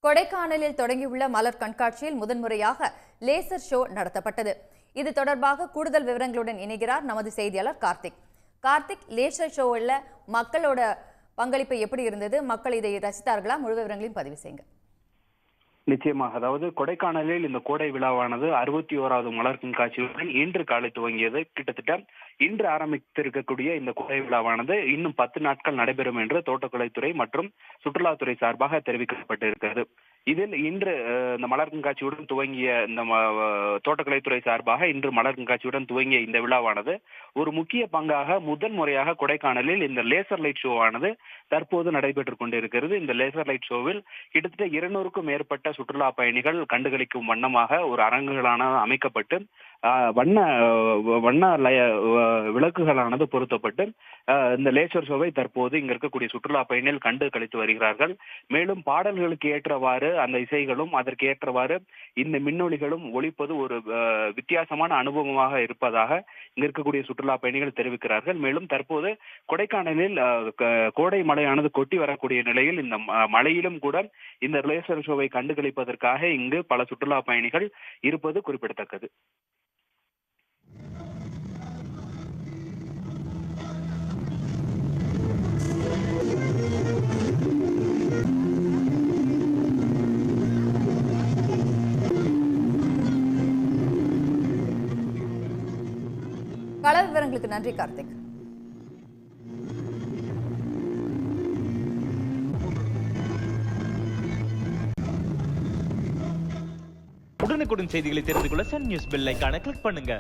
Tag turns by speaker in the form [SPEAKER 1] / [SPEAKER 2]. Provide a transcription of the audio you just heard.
[SPEAKER 1] கொடைக்கானலில் தொடங்கியுள்ள மலர் கண்காட்சியில் முதன்முறையாக லேசர் ஷோ நடத்தப்பட்டது. இது தொடர்பாக கூடுதல் விவரங்களுடன் இணைகிறார் நமது செய்தியாளர் கார்த்திக். கார்த்திக், லேசர் ஷோவில் மக்களோட பங்களிப்பு எப்படி இருந்தது? மக்கள் இதை ரசித்தார்களா? முழு விவரங்களையும் பதிவு செய்யுங்க.
[SPEAKER 2] நிச்சயமாக. அதாவது கொடைக்கானலில் இந்த கோடை விழாவானது 61வது மலர் கண்காட்சியுடன் இன்று காலை துவங்கியது. கிட்டத்தட்ட இன்று ஆரம்பித்திருக்கக்கூடிய இந்த கோடை விழாவானது இன்னும் 10 நாட்கள் நடைபெறும் என்று தோட்டக்கலைத்துறை மற்றும் சுற்றுலாத்துறை சார்பாக தெரிவிக்கப்பட்டிருக்கிறது. இதில் இன்று இந்த மலர் கண்காட்சியுடன் துவங்கிய இந்த தோட்டக்கலைத்துறை சார்பாக இன்று மலர் கண்காட்சியுடன் துவங்கிய இந்த விழாவானது ஒரு முக்கிய பங்காக முதன் முறையாக கொடைக்கானலில் இந்த லேசர் லைட் ஷோ ஆனது தற்போது நடைபெற்றுக் கொண்டிருக்கிறது. இந்த லேசர் லைட் ஷோவில் கிட்டத்தட்ட 200க்கும் மேற்பட்ட சுற்றுலா பயணிகள் கண்டுகளிக்கும் வண்ணமாக ஒரு அரங்குகளான அமைக்கப்பட்டு வண்ண விளக்குகளானது பொருத்தப்பட்டு இந்த லேசர் ஷோவை தற்போது இங்க இருக்கக்கூடிய சுற்றுலா பயணிகள் கண்டு கழித்து வருகிறார்கள். மேலும் பாடல்களுக்கு ஏற்றவாறு அந்த இசைகளும் அதற்கு ஏற்றவாறு இந்த மின்னொலிகளும் ஒலிப்பது ஒரு வித்தியாசமான அனுபவமாக இருப்பதாக இங்க இருக்கக்கூடிய சுற்றுலா பயணிகள் தெரிவிக்கிறார்கள். மேலும் தற்போது கொடைக்கானலில் கோடை மழையானது கொட்டி வரக்கூடிய நிலையில் இந்த மழையிலும் கூட இந்த லேசர் ஷோவை கண்டுகளிப்பதற்காக இங்கு பல சுற்றுலா பயணிகள் இருப்பது குறிப்பிடத்தக்கது.
[SPEAKER 1] கள விவரங்களுக்கு நன்றி கார்த்திக்.
[SPEAKER 3] உடனுக்குடன் செய்திகளை தெரிந்து கொள்ள சன் நியூஸ் பெல் ஐகானை கிளிக் பண்ணுங்க.